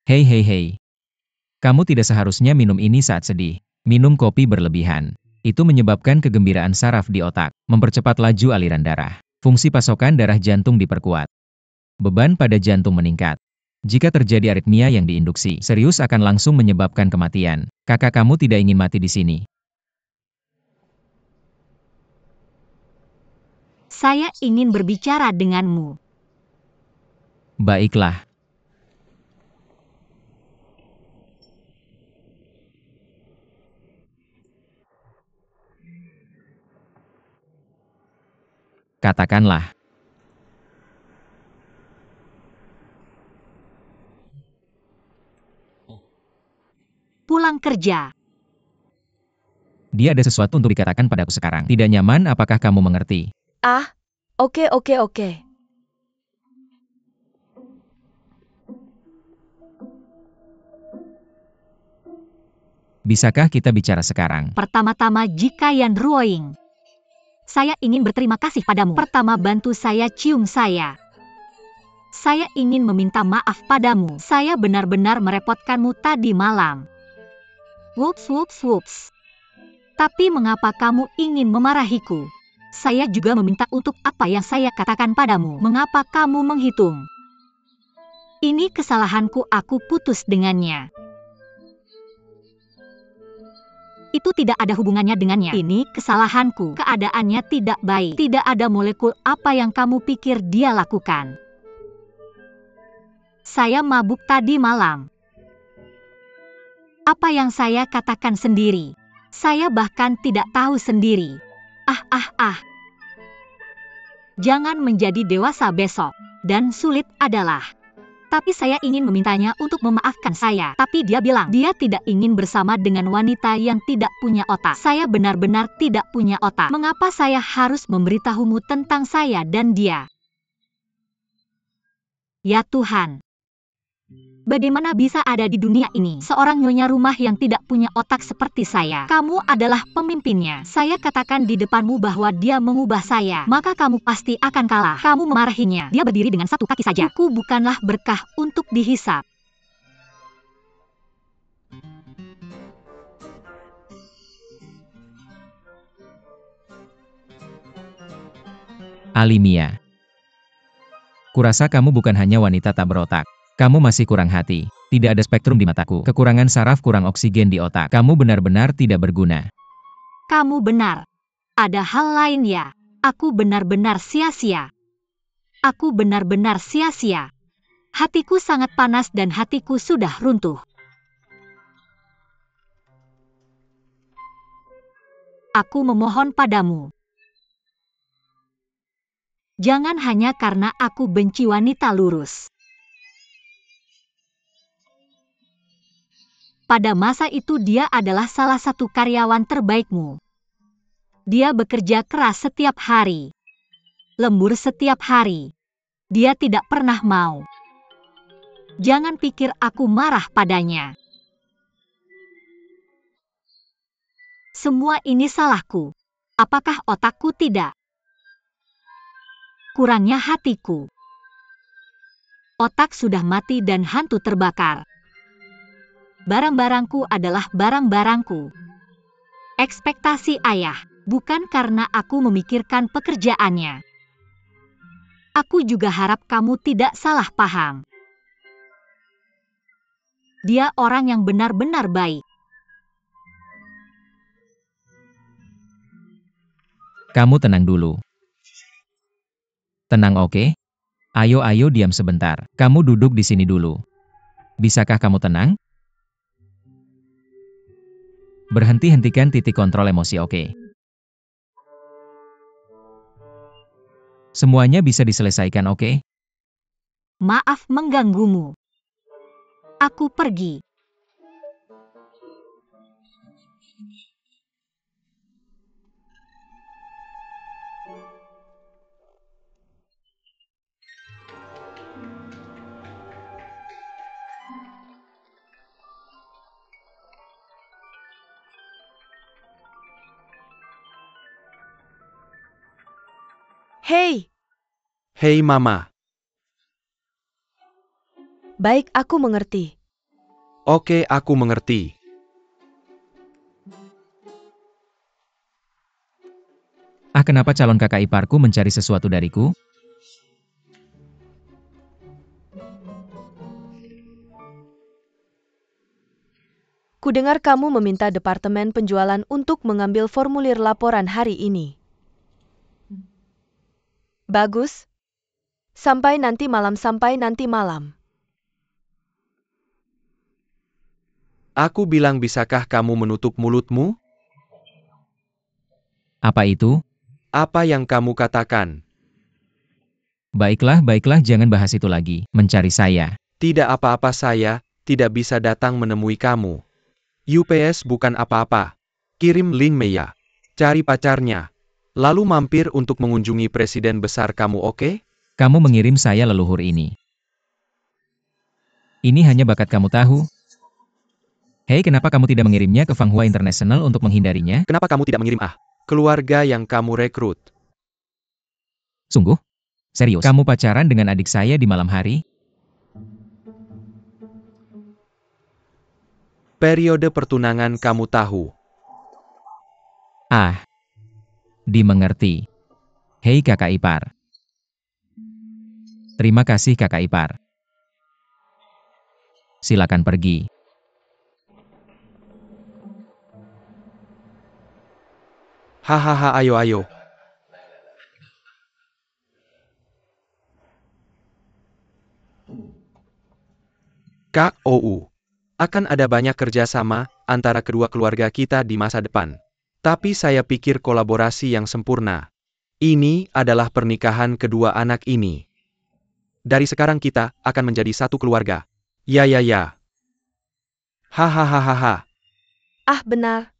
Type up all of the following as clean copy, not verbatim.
Hei hei hei. Kamu tidak seharusnya minum ini saat sedih. Minum kopi berlebihan. Itu menyebabkan kegembiraan saraf di otak, mempercepat laju aliran darah. Fungsi pasokan darah jantung diperkuat. Beban pada jantung meningkat. Jika terjadi aritmia yang diinduksi, serius akan langsung menyebabkan kematian. Kakak kamu tidak ingin mati di sini. Saya ingin berbicara denganmu. Baiklah. Katakanlah. Pulang kerja. Dia ada sesuatu untuk dikatakan padaku sekarang. Tidak nyaman, apakah kamu mengerti? Oke. Bisakah kita bicara sekarang? Pertama-tama jika Yan Ruoying. Saya ingin berterima kasih padamu. Pertama bantu saya cium saya. Saya ingin meminta maaf padamu. Saya benar-benar merepotkanmu tadi malam. Whoops. Tapi mengapa kamu ingin memarahiku? Saya juga meminta untuk apa yang saya katakan padamu. Mengapa kamu menghitung? Ini kesalahanku, aku putus dengannya. Itu tidak ada hubungannya dengannya. Ini kesalahanku. Keadaannya tidak baik. Tidak ada molekul apa yang kamu pikir dia lakukan. Saya mabuk tadi malam. Apa yang saya katakan sendiri. Saya bahkan tidak tahu sendiri. Jangan menjadi dewasa besok. Dan sulit adalah. Tapi saya ingin memintanya untuk memaafkan saya. Tapi dia bilang dia tidak ingin bersama dengan wanita yang tidak punya otak. Saya benar-benar tidak punya otak. Mengapa saya harus memberitahumu tentang saya dan dia? Ya Tuhan. Bagaimana bisa ada di dunia ini seorang nyonya rumah yang tidak punya otak seperti saya? Kamu adalah pemimpinnya. Saya katakan di depanmu bahwa dia mengubah saya. Maka kamu pasti akan kalah. Kamu memarahinya. Dia berdiri dengan satu kaki saja. Kuku bukanlah berkah untuk dihisap. Alimia. Kurasa kamu bukan hanya wanita tak berotak. Kamu masih kurang hati. Tidak ada spektrum di mataku. Kekurangan saraf, kurang oksigen di otak. Kamu benar-benar tidak berguna. Kamu benar. Ada hal lain ya. Aku benar-benar sia-sia. Aku benar-benar sia-sia. Hatiku sangat panas dan hatiku sudah runtuh. Aku memohon padamu. Jangan hanya karena aku benci wanita lurus. Pada masa itu dia adalah salah satu karyawan terbaikmu. Dia bekerja keras setiap hari. Lembur setiap hari. Dia tidak pernah mau. Jangan pikir aku marah padanya. Semua ini salahku. Apakah otakku tidak? Kurangnya hatiku. Otak sudah mati dan hantu terbakar. Barang-barangku adalah barang-barangku. Ekspektasi ayah, bukan karena aku memikirkan pekerjaannya. Aku juga harap kamu tidak salah paham. Dia orang yang benar-benar baik. Kamu tenang dulu. Tenang, oke? Ayo diam sebentar. Kamu duduk di sini dulu. Bisakah kamu tenang? Hentikan titik kontrol emosi, oke? Semuanya bisa diselesaikan, oke? Maaf mengganggumu. Aku pergi. Hei, Hei Mama, baik, aku mengerti. Oke, aku mengerti. Kenapa calon kakak iparku mencari sesuatu dariku? Kudengar kamu meminta departemen penjualan untuk mengambil formulir laporan hari ini. Bagus. Sampai nanti malam. Aku bilang bisakah kamu menutup mulutmu? Apa itu? Apa yang kamu katakan? Baiklah, jangan bahas itu lagi. Mencari saya. Tidak apa-apa, saya tidak bisa datang menemui kamu. UPS bukan apa-apa. Kirim link Meya. Cari pacarnya. Lalu mampir untuk mengunjungi presiden besar kamu, oke? Kamu mengirim saya leluhur ini. Ini hanya bakat kamu tahu. Hei, kenapa kamu tidak mengirimnya ke Fanghua International untuk menghindarinya? Kenapa kamu tidak mengirim keluarga yang kamu rekrut? Sungguh? Serius? Kamu pacaran dengan adik saya di malam hari? Periode pertunangan kamu tahu. Dimengerti. Hei kakak ipar. Terima kasih kakak ipar. Silakan pergi. Hahaha, ayo. KOU. Akan ada banyak kerjasama antara kedua keluarga kita di masa depan. Tapi saya pikir kolaborasi yang sempurna. Ini adalah pernikahan kedua anak ini. Dari sekarang kita akan menjadi satu keluarga. Ya. Hahaha. Benar.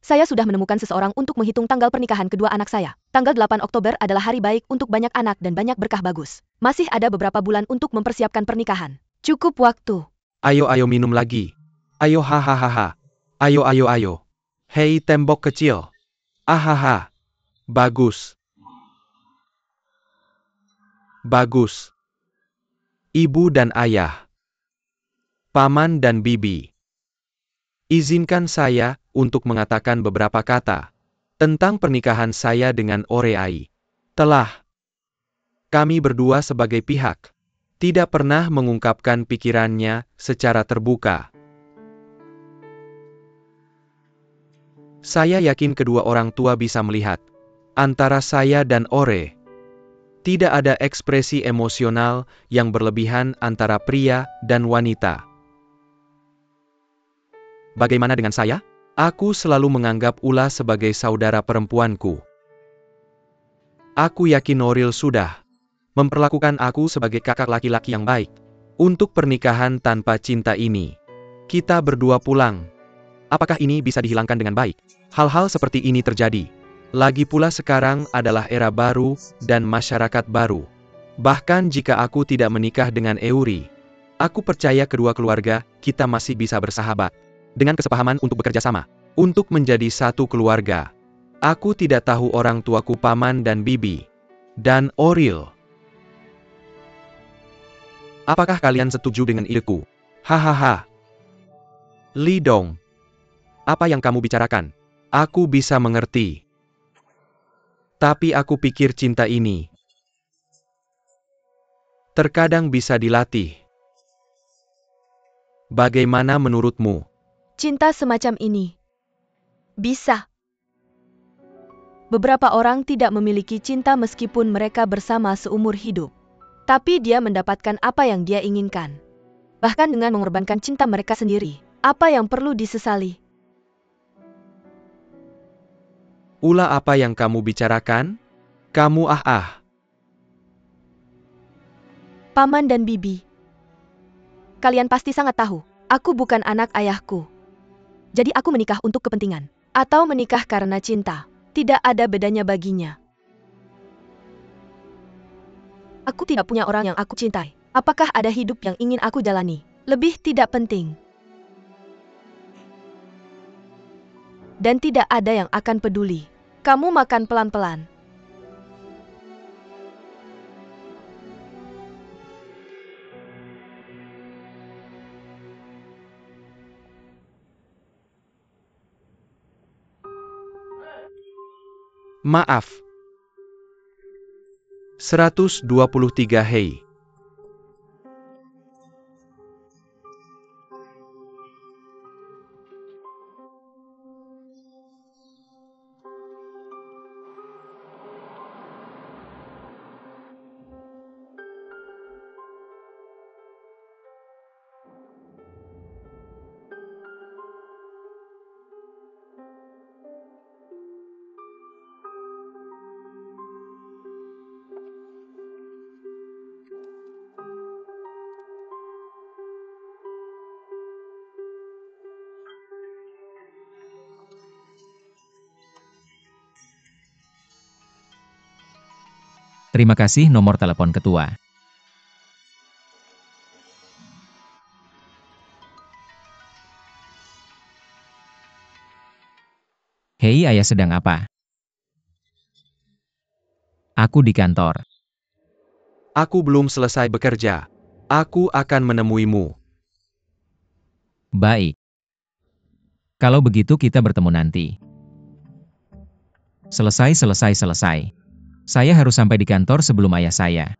Saya sudah menemukan seseorang untuk menghitung tanggal pernikahan kedua anak saya. Tanggal 8 Oktober adalah hari baik untuk banyak anak dan banyak berkah bagus. Masih ada beberapa bulan untuk mempersiapkan pernikahan. Cukup waktu. Ayo minum lagi. Ayo hahaha. Ayo. Hei tembok kecil. Ahaha. Bagus. Ibu dan ayah. Paman dan bibi. Izinkan saya untuk mengatakan beberapa kata tentang pernikahan saya dengan Oreai. Kami berdua sebagai pihak tidak pernah mengungkapkan pikirannya secara terbuka. Saya yakin kedua orang tua bisa melihat antara saya dan Ore. Tidak ada ekspresi emosional yang berlebihan antara pria dan wanita. Bagaimana dengan saya? Aku selalu menganggap Ula sebagai saudara perempuanku. Aku yakin Noril sudah memperlakukan aku sebagai kakak laki-laki yang baik. Untuk pernikahan tanpa cinta ini, kita berdua pulang. Apakah ini bisa dihilangkan dengan baik? Hal-hal seperti ini terjadi. Lagi pula sekarang adalah era baru dan masyarakat baru. Bahkan jika aku tidak menikah dengan Euri, aku percaya kedua keluarga kita masih bisa bersahabat. Dengan kesepahaman untuk bekerja sama, untuk menjadi satu keluarga. Aku tidak tahu orang tuaku paman dan bibi. Dan Oril. Apakah kalian setuju dengan ideku? Hahaha. Lidong. Apa yang kamu bicarakan? Aku bisa mengerti. Tapi aku pikir cinta ini terkadang bisa dilatih. Bagaimana menurutmu? Cinta semacam ini bisa. Beberapa orang tidak memiliki cinta meskipun mereka bersama seumur hidup. Tapi dia mendapatkan apa yang dia inginkan. Bahkan dengan mengorbankan cinta mereka sendiri. Apa yang perlu disesali? Ula, apa yang kamu bicarakan? Kamu Paman dan bibi. Kalian pasti sangat tahu, aku bukan anak ayahku. Jadi aku menikah untuk kepentingan. Atau menikah karena cinta. Tidak ada bedanya baginya. Aku tidak punya orang yang aku cintai. Apakah ada hidup yang ingin aku jalani? Lebih tidak penting. Dan tidak ada yang akan peduli. Kamu makan pelan-pelan. Maaf. 123 Hei. Terima kasih nomor telepon ketua. Hei, ayah sedang apa? Aku di kantor. Aku belum selesai bekerja. Aku akan menemuimu. Baik. Kalau begitu kita bertemu nanti. Selesai. Saya harus sampai di kantor sebelum ayah saya.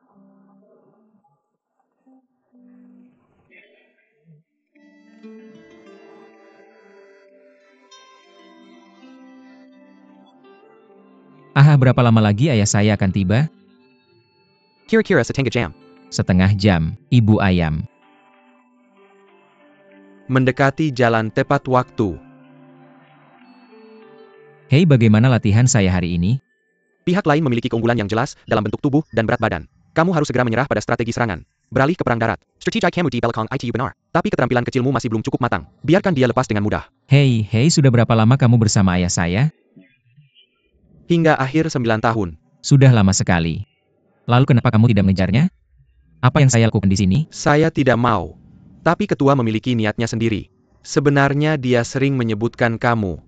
Berapa lama lagi ayah saya akan tiba? Kira-kira setengah jam. Setengah jam, ibu ayam. Mendekati jalan tepat waktu. Hei, bagaimana latihan saya hari ini? Pihak lain memiliki keunggulan yang jelas dalam bentuk tubuh dan berat badan. Kamu harus segera menyerah pada strategi serangan. Beralih ke perang darat. Strategi kamu di belakang itu benar. Tapi keterampilan kecilmu masih belum cukup matang. Biarkan dia lepas dengan mudah. Hei, sudah berapa lama kamu bersama ayah saya? Hingga akhir 9 tahun. Sudah lama sekali. Lalu kenapa kamu tidak mengejarnya? Apa yang saya lakukan di sini? Saya tidak mau. Tapi ketua memiliki niatnya sendiri. Sebenarnya dia sering menyebutkan kamu.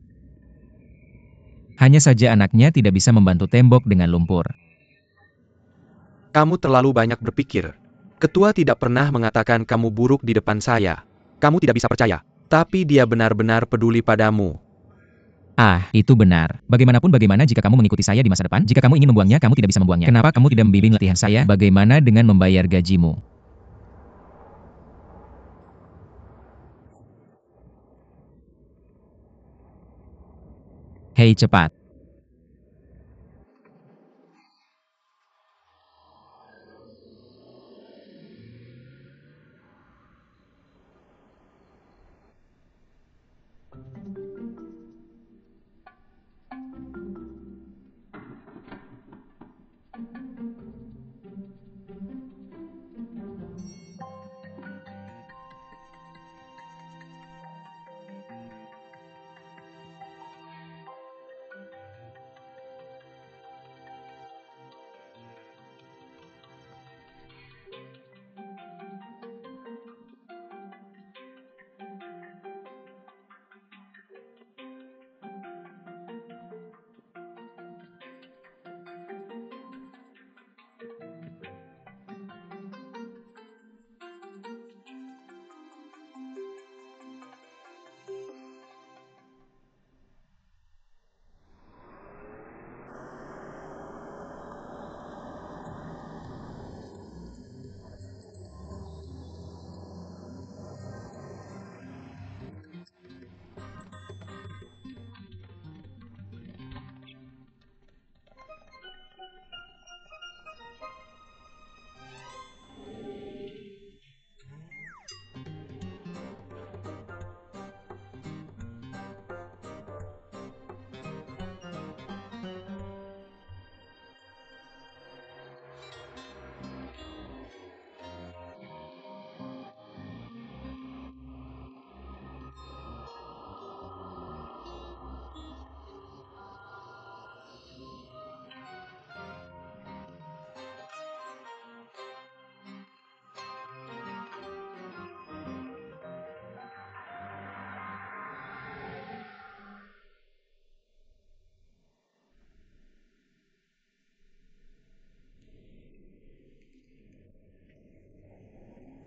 Hanya saja anaknya tidak bisa membantu tembok dengan lumpur. Kamu terlalu banyak berpikir. Ketua tidak pernah mengatakan kamu buruk di depan saya. Kamu tidak bisa percaya. Tapi dia benar-benar peduli padamu. Itu benar. Bagaimana jika kamu mengikuti saya di masa depan? Jika kamu ingin membuangnya, kamu tidak bisa membuangnya. Kenapa kamu tidak membimbing latihan saya? Bagaimana dengan membayar gajimu? Hei, cepat.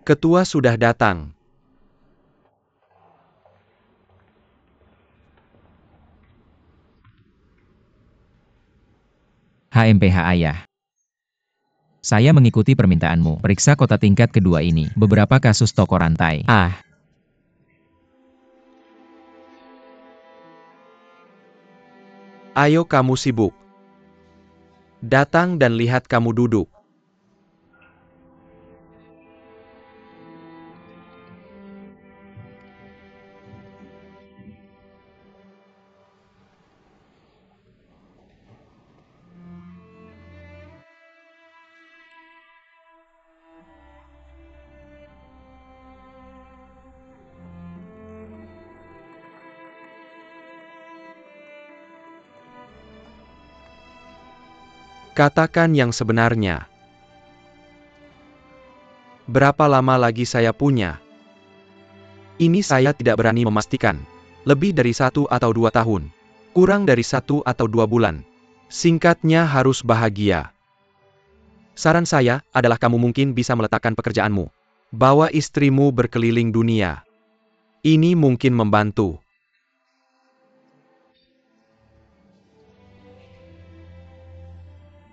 Ketua sudah datang. HMPH Ayah. Saya mengikuti permintaanmu. Periksa kota tingkat kedua ini. Beberapa kasus toko rantai. Ayo kamu sibuk. Datang dan lihat kamu duduk. Katakan yang sebenarnya. Berapa lama lagi saya punya? Ini saya tidak berani memastikan. Lebih dari 1 atau 2 tahun. Kurang dari 1 atau 2 bulan. Singkatnya harus bahagia. Saran saya adalah kamu mungkin bisa meletakkan pekerjaanmu. Bawa istrimu berkeliling dunia. Ini mungkin membantu.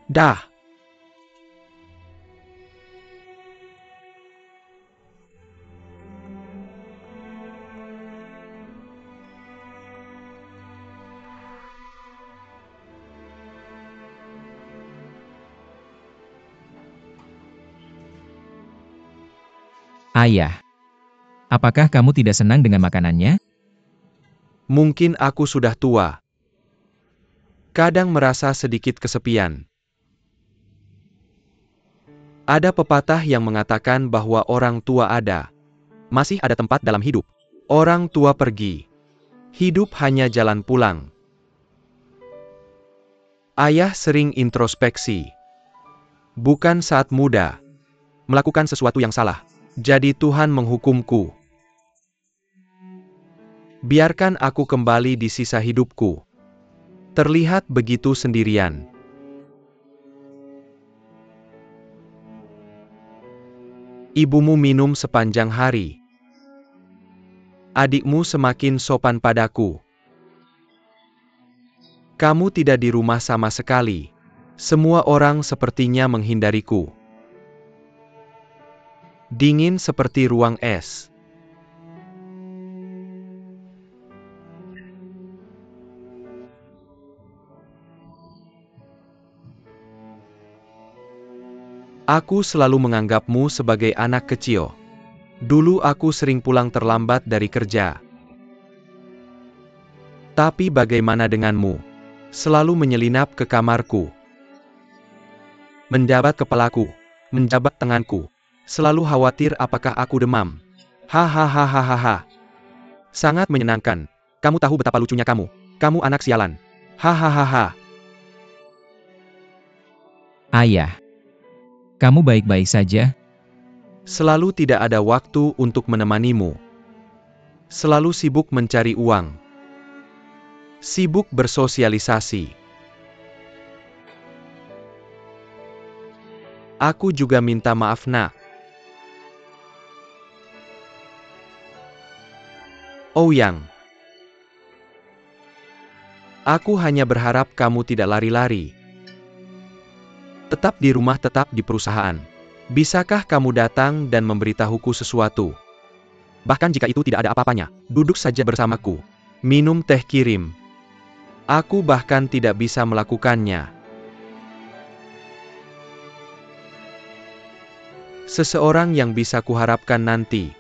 Dah. Ayah. Apakah kamu tidak senang dengan makanannya? Mungkin aku sudah tua. Kadang merasa sedikit kesepian. Ada pepatah yang mengatakan bahwa orang tua ada. Masih ada tempat dalam hidup. Orang tua pergi. Hidup hanya jalan pulang. Ayah sering introspeksi. Bukan saat muda. Melakukan sesuatu yang salah. Jadi Tuhan menghukumku. Biarkan aku kembali di sisa hidupku. Terlihat begitu sendirian. Ibumu minum sepanjang hari. Adikmu semakin sopan padaku. Kamu tidak di rumah sama sekali. Semua orang sepertinya menghindariku. Dingin seperti ruang es. Aku selalu menganggapmu sebagai anak kecil. Dulu aku sering pulang terlambat dari kerja. Tapi bagaimana denganmu? Selalu menyelinap ke kamarku. Menjabat kepalaku. Menjabat tanganku. Selalu khawatir apakah aku demam. Hahaha. Sangat menyenangkan. Kamu tahu betapa lucunya kamu. Kamu anak sialan. Hahaha. Ayah. Kamu baik-baik saja? Selalu tidak ada waktu untuk menemanimu. Selalu sibuk mencari uang. Sibuk bersosialisasi. Aku juga minta maaf, Nak. Ouyang. Aku hanya berharap kamu tidak lari-lari. Tetap di rumah, tetap di perusahaan. Bisakah kamu datang dan memberitahuku sesuatu? Bahkan jika itu tidak ada apa-apanya, duduk saja bersamaku. Minum teh kirim. Aku bahkan tidak bisa melakukannya. Seseorang yang bisa kuharapkan nanti.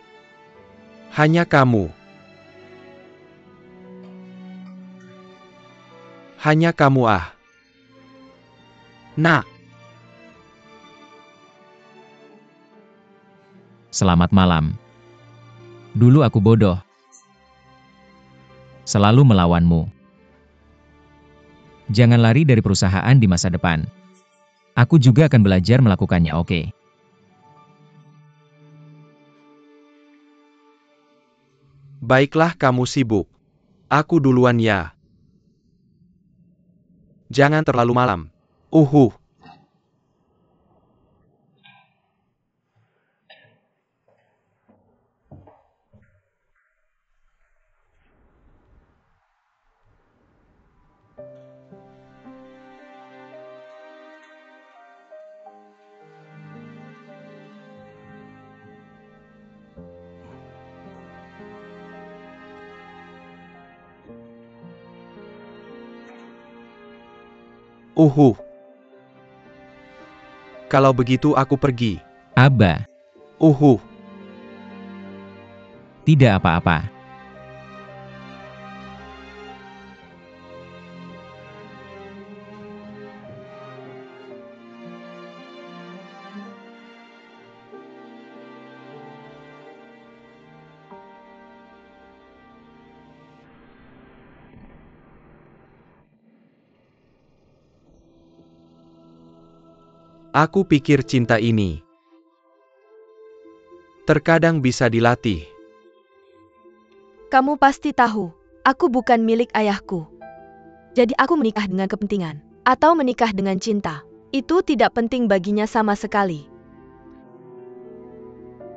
Hanya kamu. Hanya kamu Nak. Selamat malam. Dulu aku bodoh. Selalu melawanmu. Jangan lari dari perusahaan di masa depan. Aku juga akan belajar melakukannya, oke? Baiklah, kamu sibuk. Aku duluan ya. Jangan terlalu malam. Uhuh. Kalau begitu aku pergi. Aba, Uhuh. tidak apa-apa. Aku pikir cinta ini terkadang bisa dilatih. Kamu pasti tahu, aku bukan milik ayahku. Jadi aku menikah dengan kepentingan, atau menikah dengan cinta. Itu tidak penting baginya sama sekali.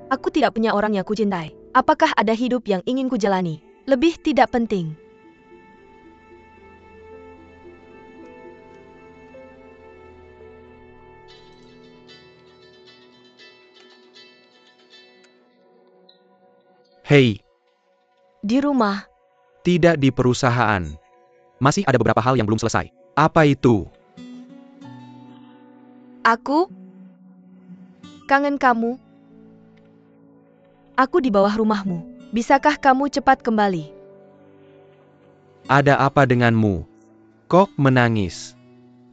Aku tidak punya orang yang kucintai. Apakah ada hidup yang ingin kujalani? Lebih tidak penting. Hei, Di rumah, tidak di perusahaan. Masih ada beberapa hal yang belum selesai. Apa itu? aku kangen kamu. Aku di bawah rumahmu. Bisakah kamu cepat kembali? Ada apa denganmu? Kok menangis?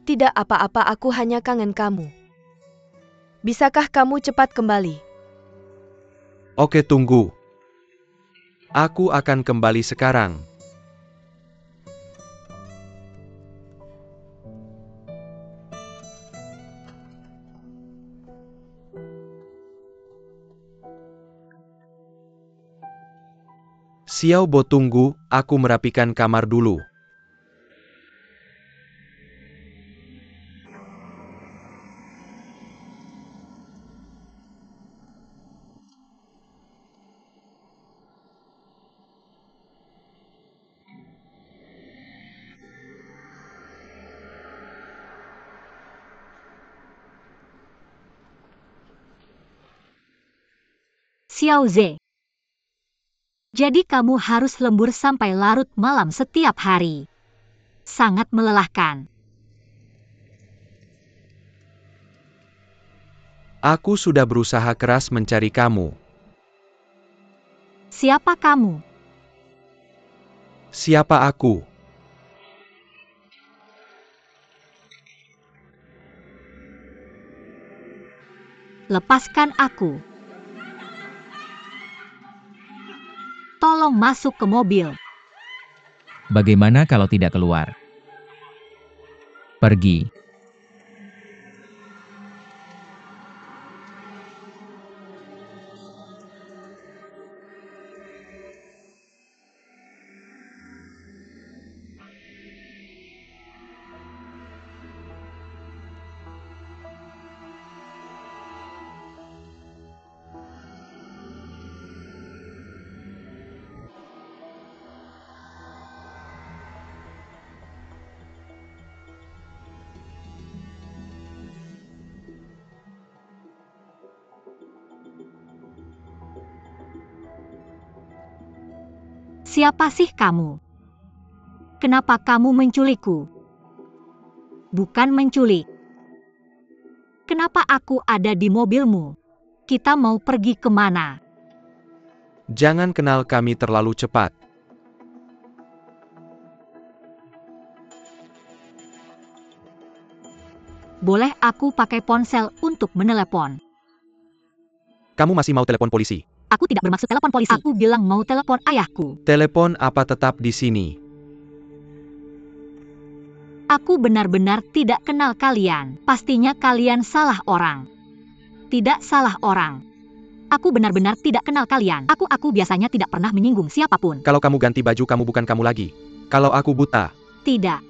Tidak apa-apa, aku hanya kangen kamu. Bisakah kamu cepat kembali? Oke, tunggu. Aku akan kembali sekarang. Xiao Bo, tunggu, aku merapikan kamar dulu. Xiao Ze. Jadi kamu harus lembur sampai larut malam setiap hari. Sangat melelahkan. Aku sudah berusaha keras mencari kamu. Siapa kamu? Siapa aku? Lepaskan aku. Tolong masuk ke mobil. Bagaimana kalau tidak keluar? Pergi. Siapa sih kamu? Kenapa kamu menculikku? Bukan menculik. Kenapa aku ada di mobilmu? Kita mau pergi kemana? Jangan kenal kami terlalu cepat. Boleh aku pakai ponsel untuk menelepon? Kamu masih mau telepon polisi? Aku tidak bermaksud telepon polisi. Aku bilang mau telepon ayahku. Telepon apa tetap di sini? Aku benar-benar tidak kenal kalian. Pastinya kalian salah orang. Tidak salah orang. Aku benar-benar tidak kenal kalian. Aku biasanya tidak pernah menyinggung siapapun. Kalau kamu ganti baju, kamu bukan kamu lagi. Kalau aku buta, Tidak.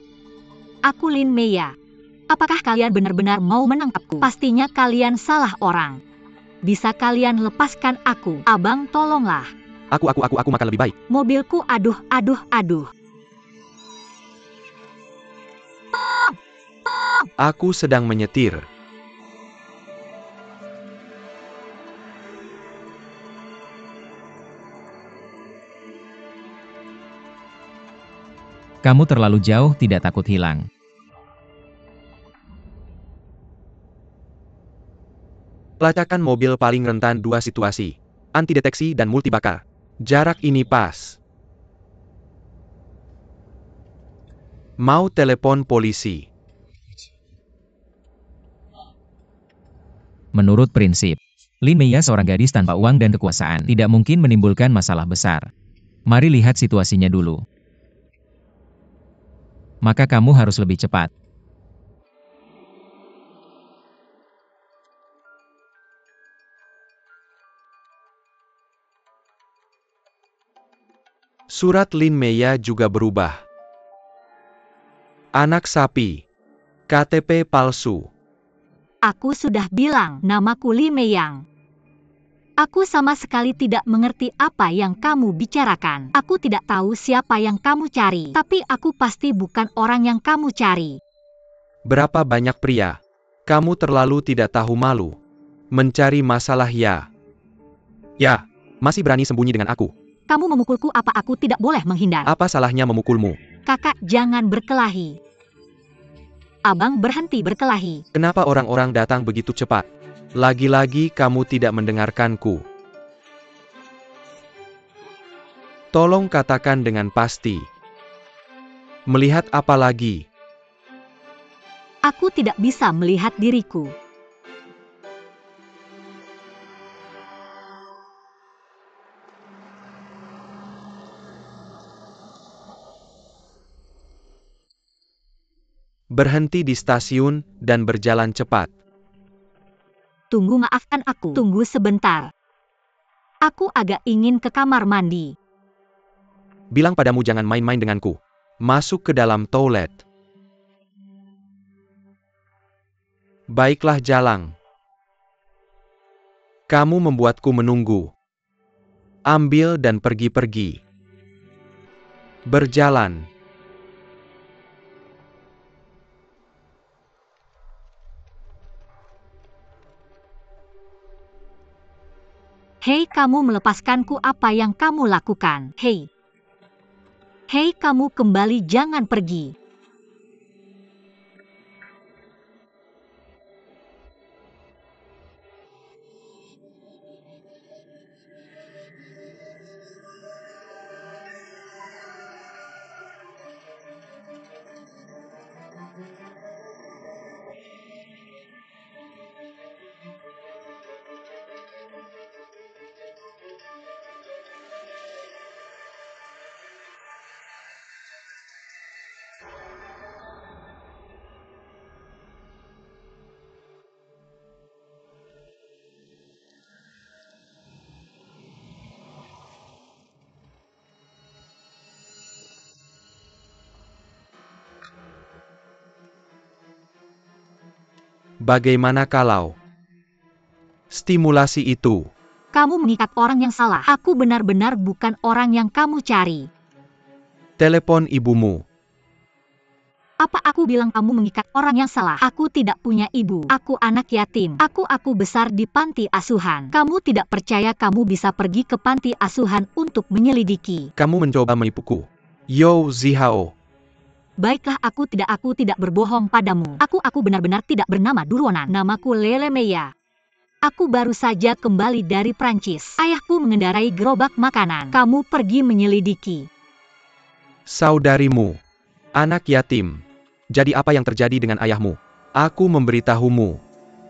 Aku Lin Meya. Apakah kalian benar-benar mau menangkapku? Pastinya kalian salah orang. Bisa kalian lepaskan aku? Abang, tolonglah. aku makan lebih baik. Mobilku, aduh. Aku sedang menyetir. Kamu terlalu jauh, tidak takut hilang. Pelacakan mobil paling rentan dua situasi. Anti deteksi dan multibakar. Jarak ini pas. Mau telepon polisi. Menurut prinsip, Lin Meia seorang gadis tanpa uang dan kekuasaan tidak mungkin menimbulkan masalah besar. Mari lihat situasinya dulu. Maka kamu harus lebih cepat. Surat Lin Meia juga berubah. Anak sapi. KTP palsu. Aku sudah bilang namaku Li Meiyang. Aku sama sekali tidak mengerti apa yang kamu bicarakan. Aku tidak tahu siapa yang kamu cari, tapi aku pasti bukan orang yang kamu cari. Berapa banyak pria? Kamu terlalu tidak tahu malu. Mencari masalah ya. Ya, masih berani sembunyi dengan aku. Kamu memukulku apa aku tidak boleh menghindar? Apa salahnya memukulmu? Kakak, jangan berkelahi. Abang berhenti berkelahi. Kenapa orang-orang datang begitu cepat? Lagi-lagi kamu tidak mendengarkanku. Tolong katakan dengan pasti. Melihat apa lagi? Aku tidak bisa melihat diriku. Berhenti di stasiun dan berjalan cepat. Tunggu, maafkan aku. Tunggu sebentar. Aku agak ingin ke kamar mandi. Bilang padamu jangan main-main denganku. Masuk ke dalam toilet. Baiklah, jalang. Kamu membuatku menunggu. Ambil dan pergi-pergi. Berjalan. Hei, kamu melepaskanku, apa yang kamu lakukan? Hei. Hei, kamu kembali, jangan pergi. Bagaimana kalau stimulasi itu? Kamu mengikat orang yang salah. Aku benar-benar bukan orang yang kamu cari. Telepon ibumu. Apa aku bilang kamu mengikat orang yang salah? Aku tidak punya ibu. Aku anak yatim. Aku besar di panti asuhan. Kamu tidak percaya kamu bisa pergi ke panti asuhan untuk menyelidiki. Kamu mencoba menipuku. Yo Zihao. Baiklah, aku tidak berbohong padamu. Aku benar-benar tidak bernama Durwonan. Namaku Lele Meia. Aku baru saja kembali dari Prancis. Ayahku mengendarai gerobak makanan. Kamu pergi menyelidiki. Saudarimu. Anak yatim. Jadi apa yang terjadi dengan ayahmu? Aku memberitahumu.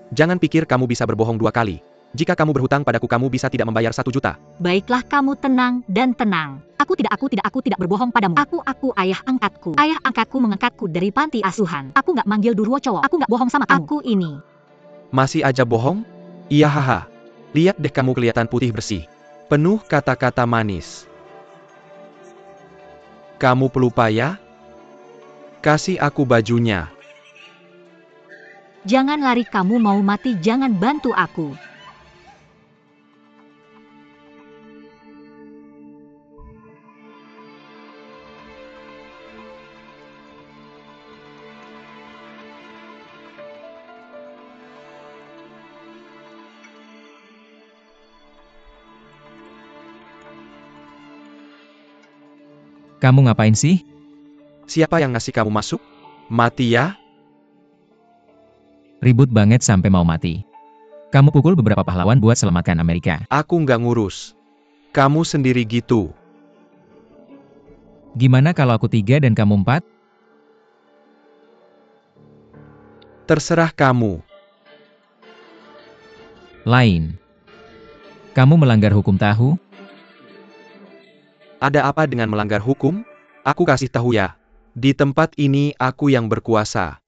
Jangan pikir kamu bisa berbohong dua kali. Jika kamu berhutang padaku, kamu bisa tidak membayar 1 juta. Baiklah, kamu tenang dan tenang. Aku tidak berbohong padamu. Aku ayah angkatku. Ayah angkatku mengangkatku dari panti asuhan. Aku nggak manggil Durwo cowok. Aku nggak bohong sama kamu. Aku ini. Masih aja bohong? Iya, haha. Lihat deh, kamu kelihatan putih bersih. Penuh kata-kata manis. Kamu pelupa ya? Kasih aku bajunya. Jangan lari, kamu mau mati, jangan bantu aku. Kamu ngapain sih? Siapa yang ngasih kamu masuk? Mati ya? Ribut banget sampai mau mati. Kamu pukul beberapa pahlawan buat selamatkan Amerika. Aku nggak ngurus. Kamu sendiri gitu. Gimana kalau aku 3 dan kamu 4? Terserah kamu. Lain. Kamu melanggar hukum tahu? Ada apa dengan melanggar hukum? Aku kasih tahu ya. Di tempat ini aku yang berkuasa.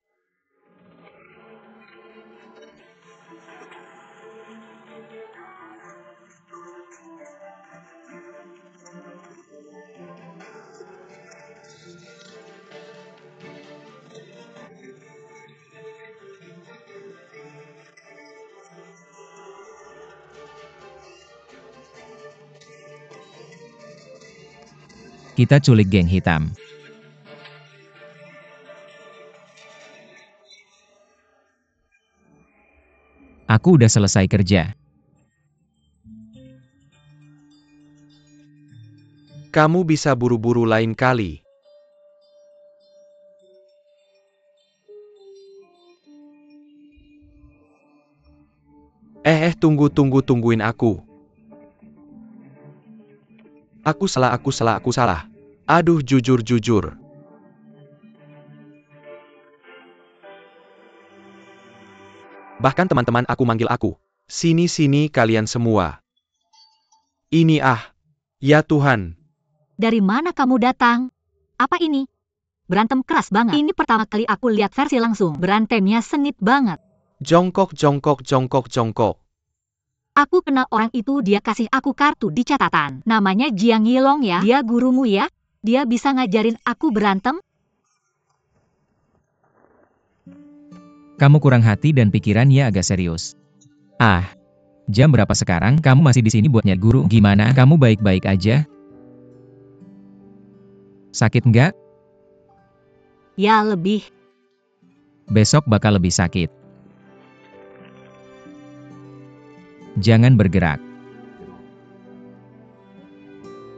Kita culik geng hitam. Aku udah selesai kerja. Kamu bisa buru-buru lain kali. Tungguin aku. Aku salah. Aduh, jujur. Bahkan teman-teman aku manggil aku. Sini kalian semua. Ini ya Tuhan. Dari mana kamu datang? Apa ini? Berantem keras banget. Ini pertama kali aku lihat versi langsung. Berantemnya sengit banget. Jongkok. Aku kenal orang itu, dia kasih aku kartu di catatan. Namanya Jiang Yilong ya. Dia gurumu ya? Dia bisa ngajarin aku berantem? Kamu kurang hati dan pikirannya agak serius. Jam berapa sekarang? Kamu masih di sini buat nyari guru? Gimana? Kamu baik-baik aja? Sakit nggak? Ya lebih. Besok bakal lebih sakit. Jangan bergerak.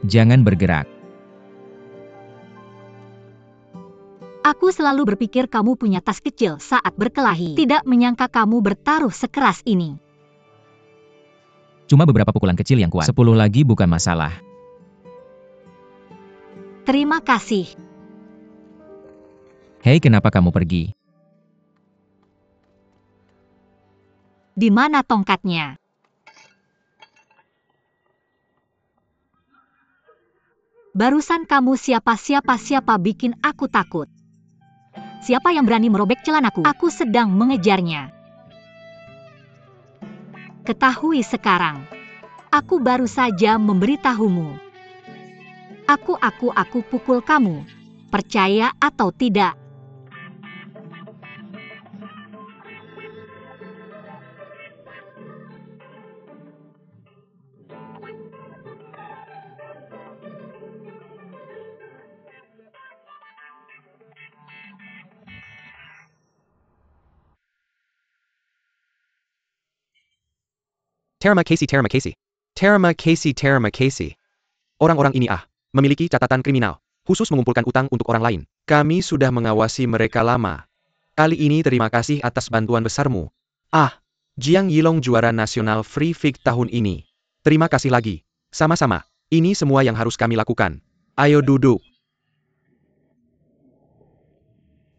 Jangan bergerak. Aku selalu berpikir kamu punya tas kecil saat berkelahi. Tidak menyangka kamu bertaruh sekeras ini. Cuma beberapa pukulan kecil yang kuat. 10 lagi bukan masalah. Terima kasih. Hei, kenapa kamu pergi? Di mana tongkatnya? Barusan kamu siapa bikin aku takut. Siapa yang berani merobek celanaku? Aku sedang mengejarnya. Ketahui sekarang. Aku baru saja memberitahumu. Aku pukul kamu. Percaya atau tidak? Terima kasih. Orang-orang ini memiliki catatan kriminal, khusus mengumpulkan utang untuk orang lain. Kami sudah mengawasi mereka lama. Kali ini terima kasih atas bantuan besarmu. Jiang Yilong juara nasional Free Fight tahun ini. Terima kasih lagi. Sama-sama. Ini semua yang harus kami lakukan. Ayo duduk.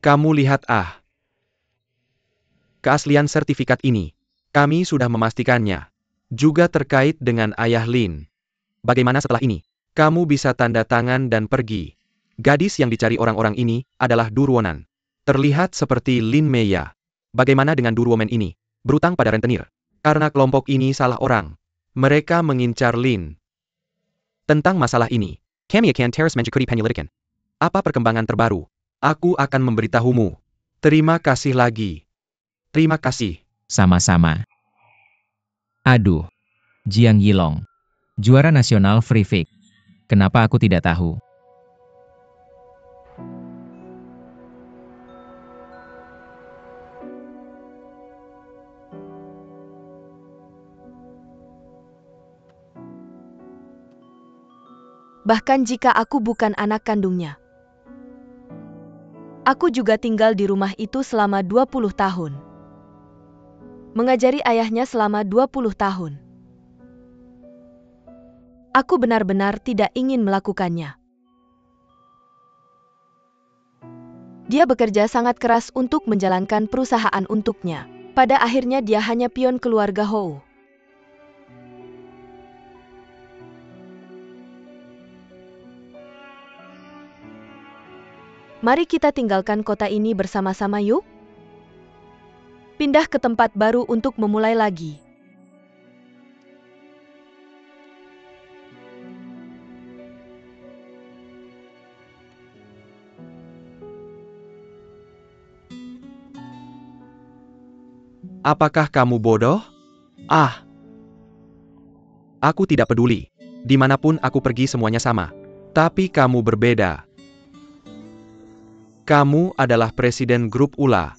Kamu lihat keaslian sertifikat ini. Kami sudah memastikannya. Juga terkait dengan ayah Lin. Bagaimana setelah ini? Kamu bisa tanda tangan dan pergi. Gadis yang dicari orang-orang ini adalah Durwonan. Terlihat seperti Lin Meya. Bagaimana dengan Durwoman ini? Berutang pada rentenir. Karena kelompok ini salah orang. Mereka mengincar Lin. Tentang masalah ini, kami akan terus mencukupi penyelidikan. Apa perkembangan terbaru? Aku akan memberitahumu. Terima kasih lagi. Terima kasih. Sama-sama. Aduh. Jiang Yilong. Juara nasional Free Fight. Kenapa aku tidak tahu? Bahkan jika aku bukan anak kandungnya. Aku juga tinggal di rumah itu selama 20 tahun. Mengajari ayahnya selama 20 tahun. Aku benar-benar tidak ingin melakukannya. Dia bekerja sangat keras untuk menjalankan perusahaan untuknya. Pada akhirnya dia hanya pion keluarga Hou. Mari kita tinggalkan kota ini bersama-sama yuk. Pindah ke tempat baru untuk memulai lagi. Apakah kamu bodoh? Ah! Aku tidak peduli. Dimanapun aku pergi semuanya sama. Tapi kamu berbeda. Kamu adalah presiden grup ULA.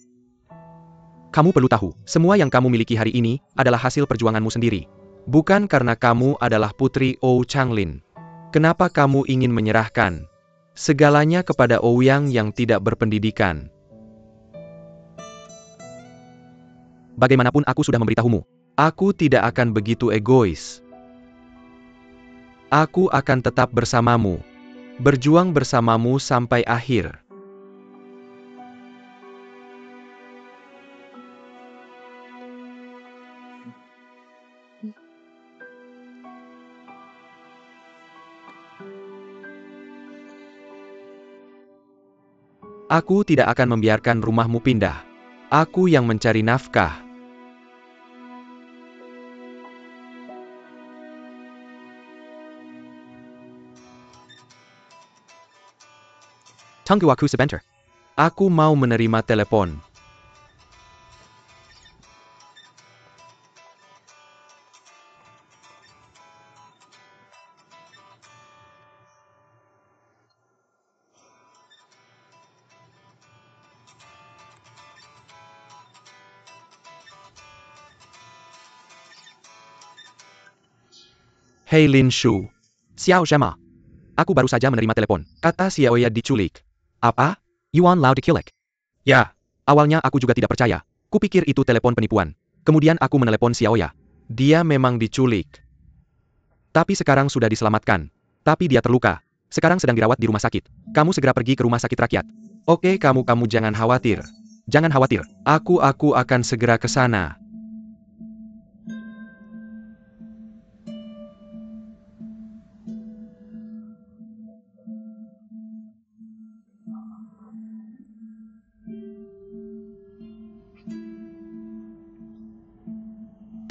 Kamu perlu tahu, semua yang kamu miliki hari ini adalah hasil perjuanganmu sendiri. Bukan karena kamu adalah putri Ou Changlin. Kenapa kamu ingin menyerahkan segalanya kepada Ouyang yang tidak berpendidikan? Bagaimanapun aku sudah memberitahumu, aku tidak akan begitu egois. Aku akan tetap bersamamu, berjuang bersamamu sampai akhir. Aku tidak akan membiarkan rumahmu pindah. Aku yang mencari nafkah. Tunggu aku sebentar. Aku mau menerima telepon. Hei Lin Shu. Xiao Shema. Aku baru saja menerima telepon. Kata Xiaoya diculik. Apa? Yuan Lao diculik? Ya. Awalnya aku juga tidak percaya. Kupikir itu telepon penipuan. Kemudian aku menelepon Xiaoya. Dia memang diculik. Tapi sekarang sudah diselamatkan. Tapi dia terluka. Sekarang sedang dirawat di rumah sakit. Kamu segera pergi ke rumah sakit rakyat. Oke, kamu jangan khawatir. Jangan khawatir. Aku akan segera ke sana.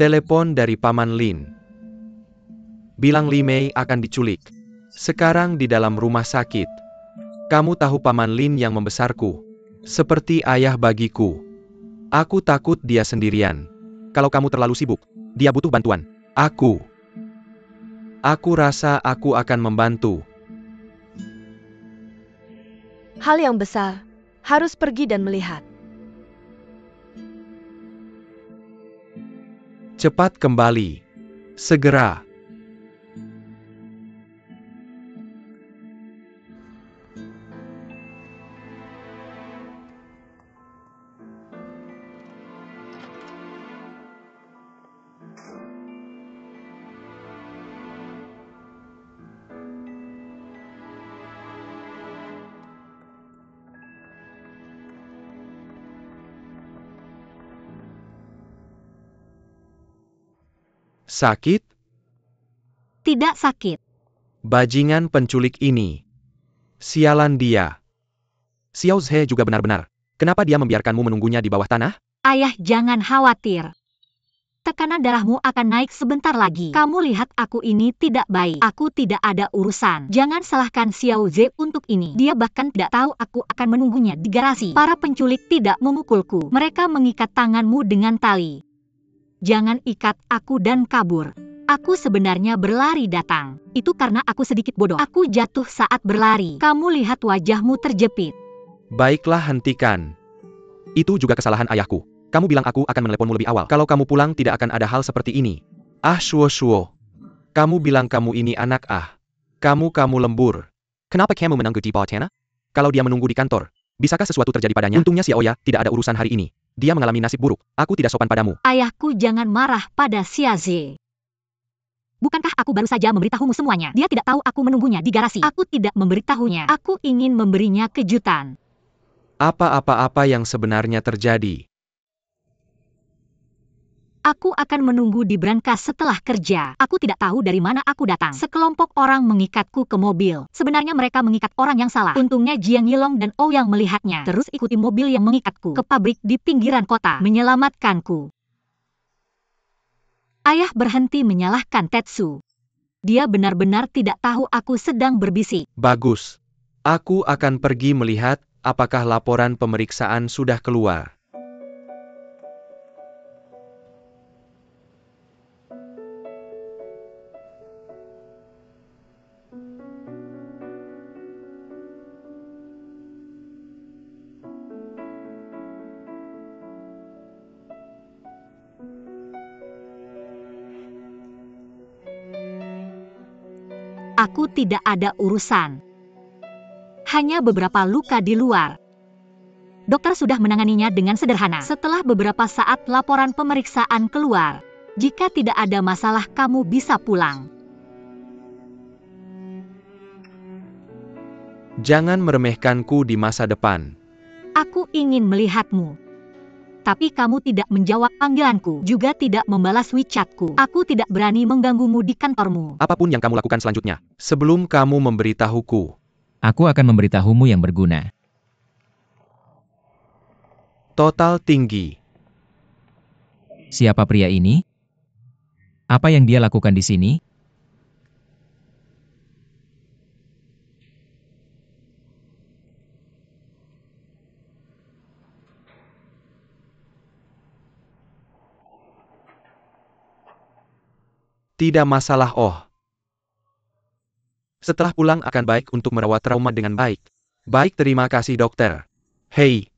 Telepon dari Paman Lin. Bilang Li Mei akan diculik. Sekarang di dalam rumah sakit. Kamu tahu Paman Lin yang membesarku. Seperti ayah bagiku. Aku takut dia sendirian. Kalau kamu terlalu sibuk, dia butuh bantuan. Aku rasa aku akan membantu. Hal yang besar. Harus pergi dan melihat. Cepat kembali. Segera. Sakit? Tidak sakit. Bajingan penculik ini. Sialan dia. Xiao Zhe juga benar-benar. Kenapa dia membiarkanmu menunggunya di bawah tanah? Ayah, jangan khawatir. Tekanan darahmu akan naik sebentar lagi. Kamu lihat aku ini tidak baik. Aku tidak ada urusan. Jangan salahkan Xiao Zhe untuk ini. Dia bahkan tidak tahu aku akan menunggunya di garasi. Para penculik tidak memukulku. Mereka mengikat tanganmu dengan tali. Jangan ikat aku dan kabur. Aku sebenarnya berlari datang. Itu karena aku sedikit bodoh. Aku jatuh saat berlari. Kamu lihat wajahmu terjepit. Baiklah, hentikan. Itu juga kesalahan ayahku. Kamu bilang aku akan meneleponmu lebih awal. Kalau kamu pulang tidak akan ada hal seperti ini. Ah, Shuo. Kamu bilang kamu ini anak ah. Kamu lembur. Kenapa kamu menunggu di bawah tanah? Kalau dia menunggu di kantor, bisakah sesuatu terjadi padanya? Untungnya Xiaoya tidak ada urusan hari ini. Dia mengalami nasib buruk. Aku tidak sopan padamu. Ayahku, jangan marah pada Xiaze. Bukankah aku baru saja memberitahumu semuanya? Dia tidak tahu aku menunggunya di garasi. Aku tidak memberitahunya. Aku ingin memberinya kejutan. Apa yang sebenarnya terjadi? Aku akan menunggu di brankas setelah kerja. Aku tidak tahu dari mana aku datang. Sekelompok orang mengikatku ke mobil. Sebenarnya mereka mengikat orang yang salah. Untungnya Jiang Yilong dan Ouyang melihatnya. Terus ikuti mobil yang mengikatku ke pabrik di pinggiran kota. Menyelamatkanku. Ayah berhenti menyalahkan Tetsu. Dia benar-benar tidak tahu aku sedang berbisik. Bagus. Aku akan pergi melihat apakah laporan pemeriksaan sudah keluar. Aku tidak ada urusan. Hanya beberapa luka di luar. Dokter sudah menanganinya dengan sederhana. Setelah beberapa saat laporan pemeriksaan keluar. Jika tidak ada masalah, kamu bisa pulang. Jangan meremehkanku di masa depan. Aku ingin melihatmu. Tapi kamu tidak menjawab panggilanku, juga tidak membalas WeChat-ku. Aku tidak berani mengganggumu di kantormu. Apapun yang kamu lakukan selanjutnya, sebelum kamu memberitahuku. Aku akan memberitahumu yang berguna. Total tinggi. Siapa pria ini? Apa yang dia lakukan di sini? Tidak masalah, Oh. Setelah pulang akan baik untuk merawat trauma dengan baik. Baik, terima kasih dokter. Hei.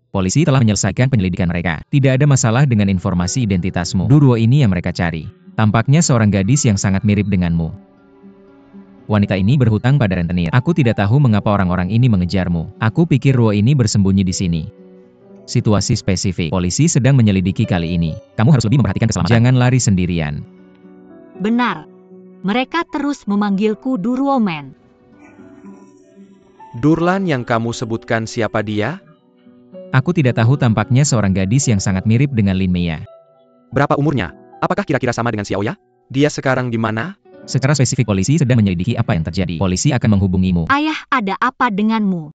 Polisi telah menyelesaikan penyelidikan mereka. Tidak ada masalah dengan informasi identitasmu. Duruo ini yang mereka cari. Tampaknya seorang gadis yang sangat mirip denganmu. Wanita ini berhutang pada rentenir. Aku tidak tahu mengapa orang-orang ini mengejarmu. Aku pikir Ruo ini bersembunyi di sini. Situasi spesifik. Polisi sedang menyelidiki kali ini. Kamu harus lebih memperhatikan keselamatan. Jangan lari sendirian. Benar. Mereka terus memanggilku Duruomen. Durlan yang kamu sebutkan siapa dia? Aku tidak tahu, tampaknya seorang gadis yang sangat mirip dengan Lin Mei. Berapa umurnya? Apakah kira-kira sama dengan Xiaoya? Dia sekarang di mana? Secara spesifik polisi sedang menyelidiki apa yang terjadi. Polisi akan menghubungimu. Ayah, ada apa denganmu?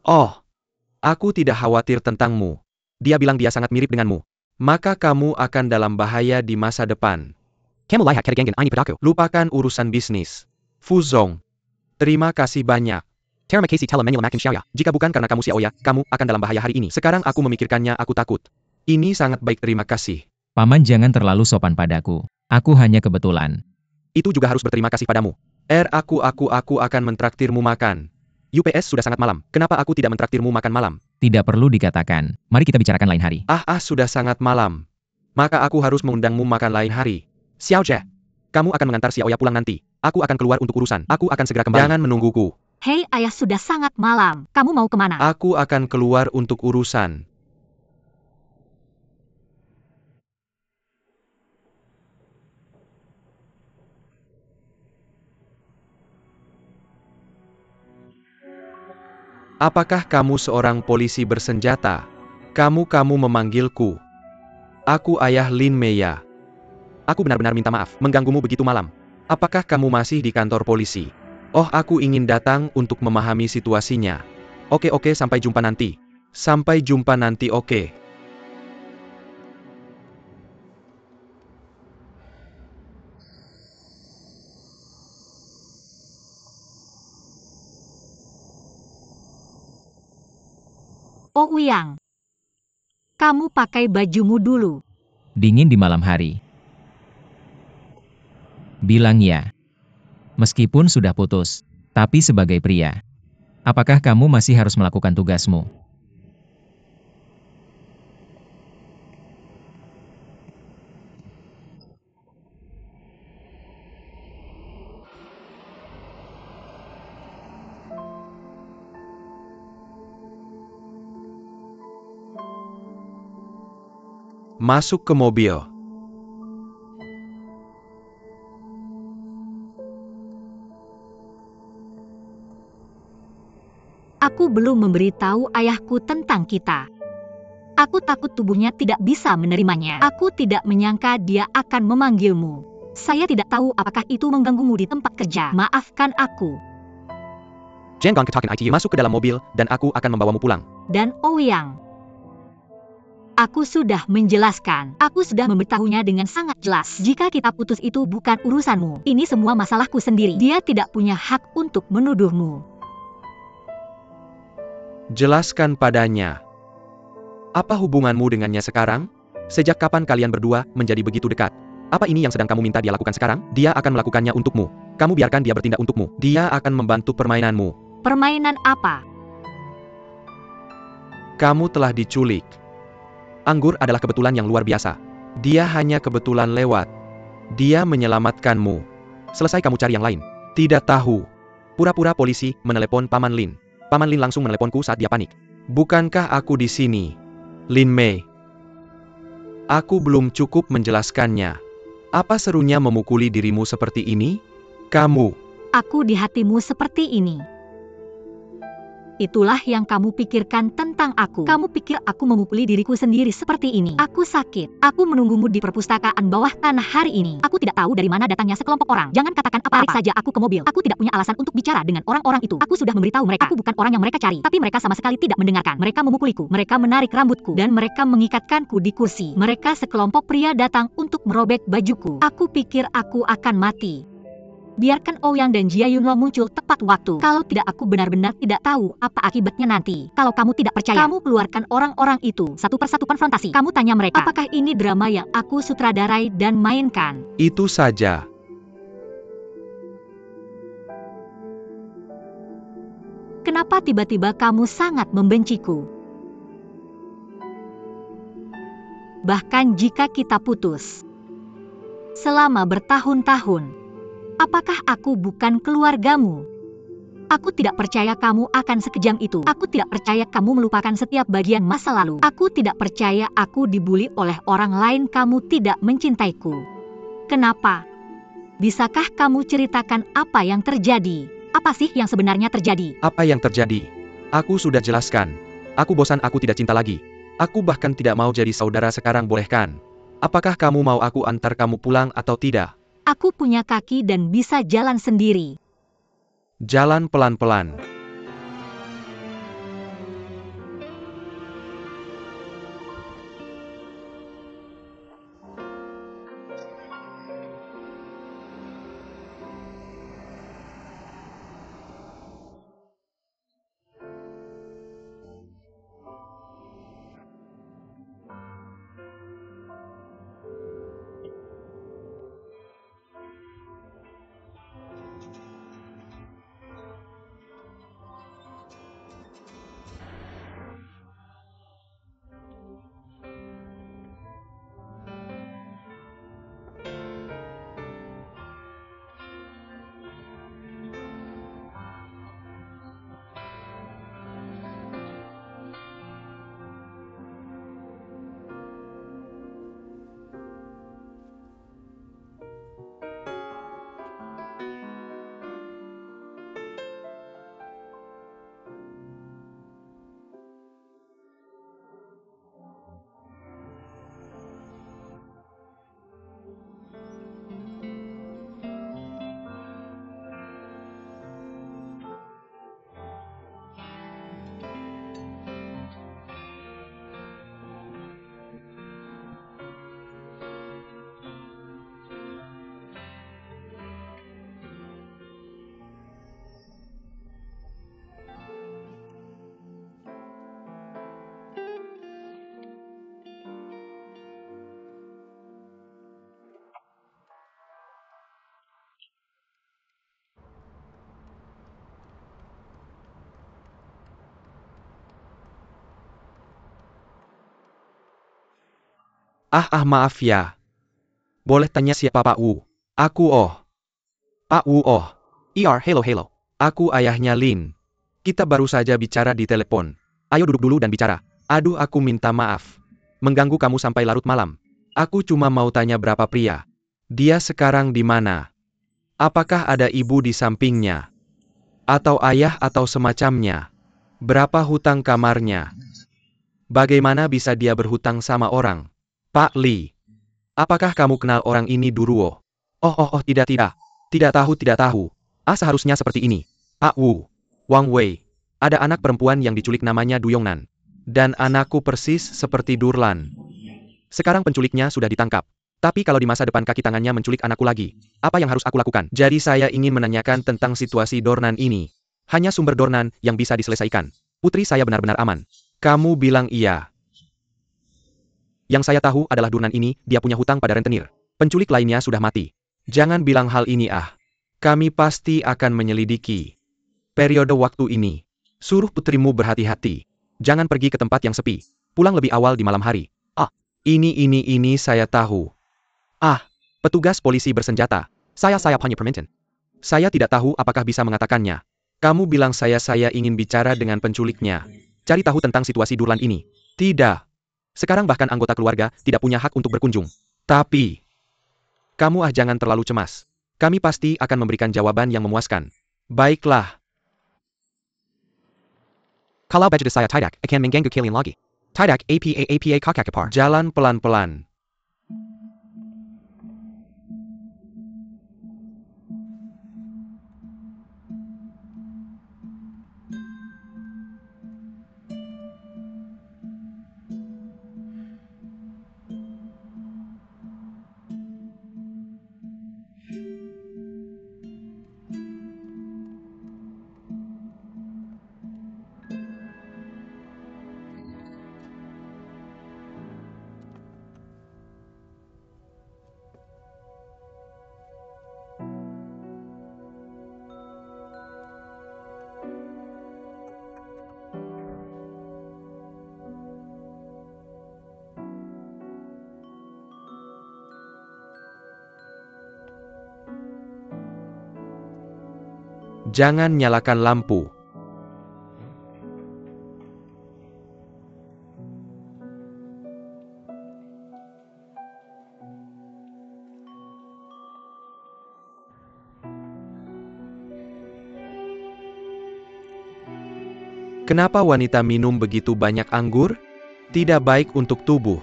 Oh. Aku tidak khawatir tentangmu. Dia bilang dia sangat mirip denganmu. Maka kamu akan dalam bahaya di masa depan. Kamu layak keringin ini padaku. Lupakan urusan bisnis. Fuzong. Terima kasih banyak. Terima kasih telah menyelamatkan Xiaoya. Jika bukan karena kamu Xiaoya, kamu akan dalam bahaya hari ini. Sekarang aku memikirkannya, aku takut. Ini sangat baik, terima kasih. Paman, jangan terlalu sopan padaku. Aku hanya kebetulan. Itu juga harus berterima kasih padamu. Aku akan mentraktirmu makan. UPS sudah sangat malam. Kenapa aku tidak mentraktirmu makan malam? Tidak perlu dikatakan. Mari kita bicarakan lain hari. Sudah sangat malam. Maka aku harus mengundangmu makan lain hari. Xiao Jie. Kamu akan mengantar Xiaoya pulang nanti. Aku akan keluar untuk urusan. Aku akan segera kembali. Jangan menungguku. Hei ayah, sudah sangat malam. Kamu mau kemana? Aku akan keluar untuk urusan. Apakah kamu seorang polisi bersenjata? Kamu memanggilku. Aku ayah Lin Mei. Aku benar-benar minta maaf mengganggumu begitu malam. Apakah kamu masih di kantor polisi? Oh, aku ingin datang untuk memahami situasinya. Oke, sampai jumpa nanti. Sampai jumpa nanti, oke. Ouyang. Kamu pakai bajumu dulu. Dingin di malam hari. Bilang ya. Meskipun sudah putus, tapi sebagai pria. Apakah kamu masih harus melakukan tugasmu? Masuk ke mobil. Aku belum memberitahu ayahku tentang kita. Aku takut tubuhnya tidak bisa menerimanya. Aku tidak menyangka dia akan memanggilmu. Saya tidak tahu apakah itu mengganggumu di tempat kerja. Maafkan aku. Jen Gang ketakin ITU masuk ke dalam mobil, dan aku akan membawamu pulang. Dan Ouyang. Aku sudah menjelaskan. Aku sudah memberitahunya dengan sangat jelas. Jika kita putus itu bukan urusanmu. Ini semua masalahku sendiri. Dia tidak punya hak untuk menuduhmu. Jelaskan padanya. Apa hubunganmu dengannya sekarang? Sejak kapan kalian berdua menjadi begitu dekat? Apa ini yang sedang kamu minta dia lakukan sekarang? Dia akan melakukannya untukmu. Kamu biarkan dia bertindak untukmu. Dia akan membantu permainanmu. Permainan apa? Kamu telah diculik. Anggur adalah kebetulan yang luar biasa. Dia hanya kebetulan lewat. Dia menyelamatkanmu. Selesai kamu cari yang lain. Tidak tahu. Pura-pura polisi menelepon Paman Lin. Paman Lin langsung meneleponku saat dia panik. Bukankah aku di sini? Lin Mei. Aku belum cukup menjelaskannya. Apa serunya memukuli dirimu seperti ini? Kamu. Aku di hatimu seperti ini. Itulah yang kamu pikirkan tentang aku. Kamu pikir aku memukuli diriku sendiri seperti ini. Aku sakit. Aku menunggumu di perpustakaan bawah tanah hari ini. Aku tidak tahu dari mana datangnya sekelompok orang. Jangan katakan apa-apa. Tarik saja aku ke mobil. Aku tidak punya alasan untuk bicara dengan orang-orang itu. Aku sudah memberitahu mereka. Aku bukan orang yang mereka cari. Tapi mereka sama sekali tidak mendengarkan. Mereka memukuliku. Mereka menarik rambutku. Dan mereka mengikatkanku di kursi. Mereka sekelompok pria datang untuk merobek bajuku. Aku pikir aku akan mati. Biarkan Ouyang dan Jia Yunlo muncul tepat waktu. Kalau tidak, aku benar-benar tidak tahu apa akibatnya nanti. Kalau kamu tidak percaya, kamu keluarkan orang-orang itu. Satu persatu konfrontasi. Kamu tanya mereka, apakah ini drama yang aku sutradarai dan mainkan? Itu saja. Kenapa tiba-tiba kamu sangat membenciku? Bahkan jika kita putus selama bertahun-tahun, apakah aku bukan keluargamu? Aku tidak percaya kamu akan sekejam itu. Aku tidak percaya kamu melupakan setiap bagian masa lalu. Aku tidak percaya aku dibuli oleh orang lain. Kamu tidak mencintaiku. Kenapa? Bisakah kamu ceritakan apa yang terjadi? Apa sih yang sebenarnya terjadi? Apa yang terjadi? Aku sudah jelaskan. Aku bosan, aku tidak cinta lagi. Aku bahkan tidak mau jadi saudara sekarang, bolehkan? Apakah kamu mau aku antar kamu pulang atau tidak? Aku punya kaki dan bisa jalan sendiri. Jalan pelan-pelan. Maaf ya. Boleh tanya siapa Pak Wu? Aku Pak Wu hello. Aku ayahnya Lin. Kita baru saja bicara di telepon. Ayo duduk dulu dan bicara. Aduh, aku minta maaf. mengganggu kamu sampai larut malam. Aku cuma mau tanya berapa pria. Dia sekarang di mana? Apakah ada ibu di sampingnya? Atau ayah atau semacamnya? Berapa hutang kamarnya? Bagaimana bisa dia berhutang sama orang? Pak Lee, apakah kamu kenal orang ini Duruo? Oh, tidak. Tidak tahu. Seharusnya seperti ini. Pak Wu, Wang Wei, ada anak perempuan yang diculik namanya Du Yongnan. Dan anakku persis seperti Durlan. Sekarang penculiknya sudah ditangkap. Tapi kalau di masa depan kaki tangannya menculik anakku lagi, apa yang harus aku lakukan? Jadi saya ingin menanyakan tentang situasi Dornan ini. Hanya sumber Dornan yang bisa diselesaikan. Putri saya benar-benar aman. Kamu bilang iya. Yang saya tahu adalah Durnan ini, dia punya hutang pada rentenir. Penculik lainnya sudah mati. Jangan bilang hal ini Kami pasti akan menyelidiki. Periode waktu ini. Suruh putrimu berhati-hati. Jangan pergi ke tempat yang sepi. Pulang lebih awal di malam hari. Ini saya tahu. Petugas polisi bersenjata. Saya hanya permintaan. Saya tidak tahu apakah bisa mengatakannya. Kamu bilang saya ingin bicara dengan penculiknya. Cari tahu tentang situasi Durlan ini. Tidak. Sekarang bahkan anggota keluarga tidak punya hak untuk berkunjung. Tapi, kamu jangan terlalu cemas. Kami pasti akan memberikan jawaban yang memuaskan. Baiklah. Kalau baju saya tidak akan mengganggu kalian lagi. Tidak apa kakak. Jalan pelan-pelan. Jangan nyalakan lampu. Kenapa wanita minum begitu banyak anggur? Tidak baik untuk tubuh.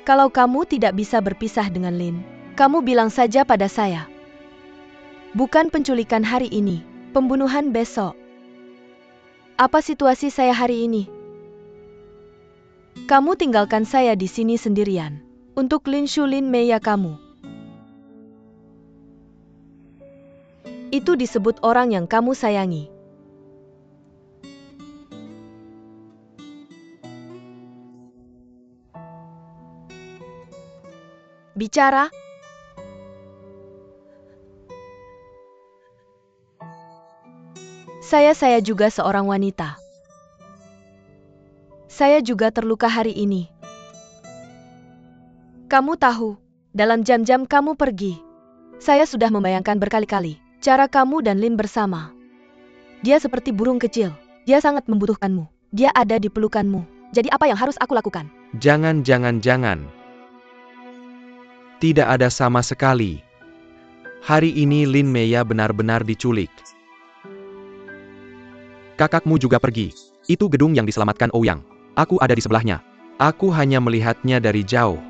Kalau kamu tidak bisa berpisah dengan Lin, kamu bilang saja pada saya. Bukan penculikan hari ini, pembunuhan besok. Apa situasi saya hari ini? Kamu tinggalkan saya di sini sendirian. Untuk Lin Shulin Meya kamu. Itu disebut orang yang kamu sayangi. Bicara. Saya juga seorang wanita. Saya juga terluka hari ini. Kamu tahu, dalam jam-jam kamu pergi, saya sudah membayangkan berkali-kali cara kamu dan Lin bersama. Dia seperti burung kecil. Dia sangat membutuhkanmu. Dia ada di pelukanmu. Jadi apa yang harus aku lakukan? Jangan. Tidak ada sama sekali. Hari ini Lin Meya benar-benar diculik. Kakakmu juga pergi. Itu gedung yang diselamatkan Ouyang. Aku ada di sebelahnya. Aku hanya melihatnya dari jauh.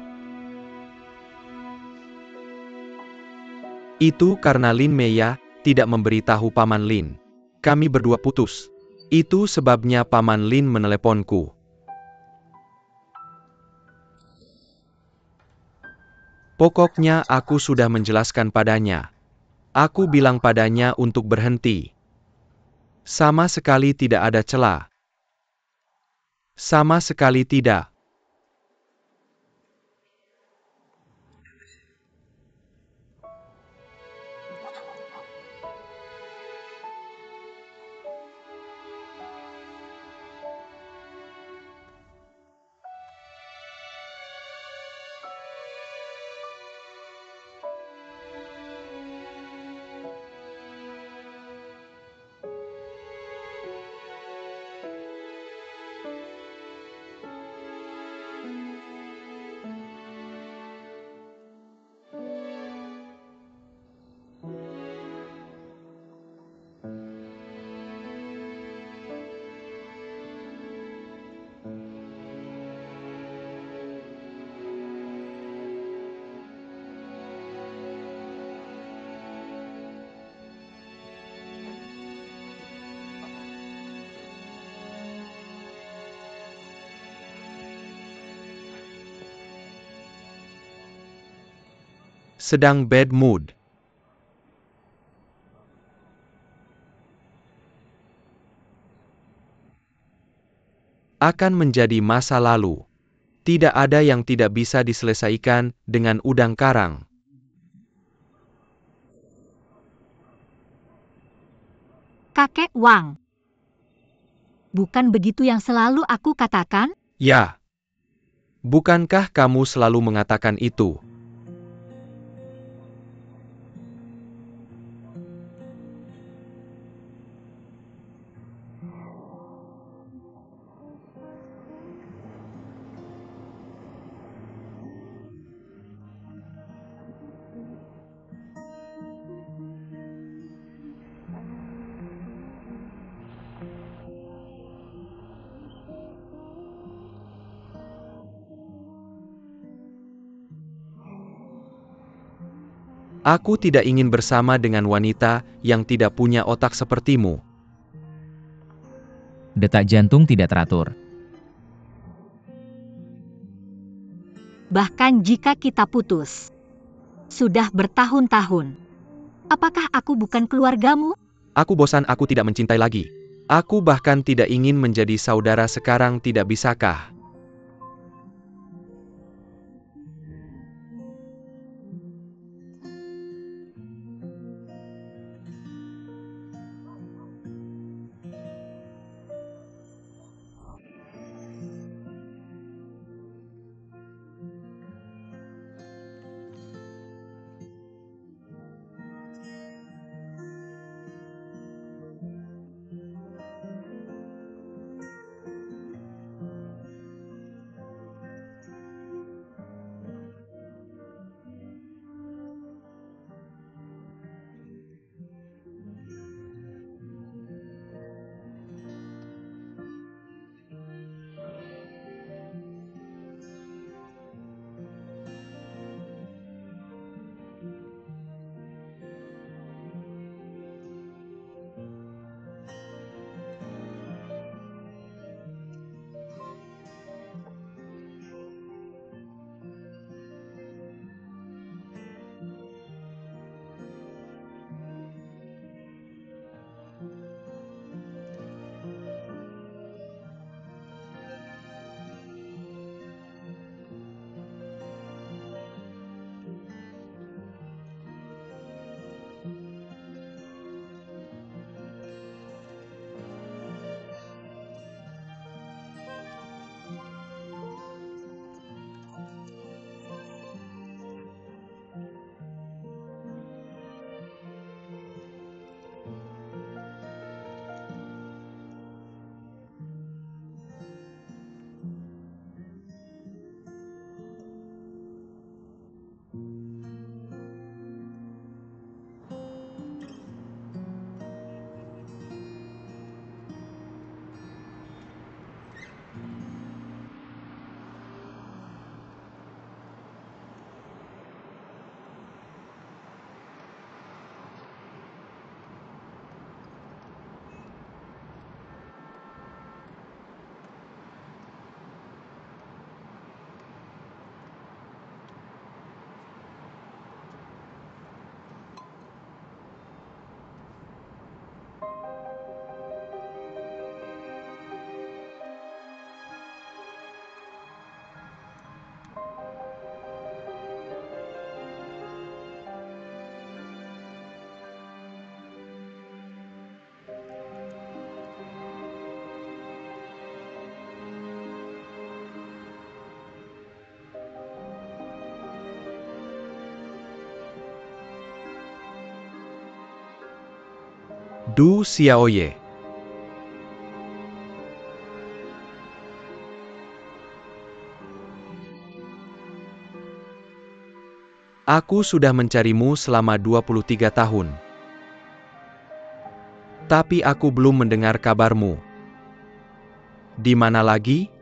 Itu karena Lin Meya tidak memberitahu Paman Lin. Kami berdua putus. Itu sebabnya Paman Lin meneleponku. Pokoknya aku sudah menjelaskan padanya. Aku bilang padanya untuk berhenti. Sama sekali tidak ada celah. Sama sekali tidak. sedang bad mood. Akan menjadi masa lalu. Tidak ada yang tidak bisa diselesaikan dengan udang karang. Kakek Wang. Bukan begitu yang selalu aku katakan? Ya. Bukankah kamu selalu mengatakan itu? Aku tidak ingin bersama dengan wanita yang tidak punya otak sepertimu. Detak jantung tidak teratur. Bahkan jika kita putus. Sudah bertahun-tahun. Apakah aku bukan keluargamu? Aku bosan, aku tidak mencintai lagi. Aku bahkan tidak ingin menjadi saudara sekarang, tidak bisakah? Du Xiaoye. Aku sudah mencarimu selama 23 tahun. Tapi aku belum mendengar kabarmu. Di mana lagi?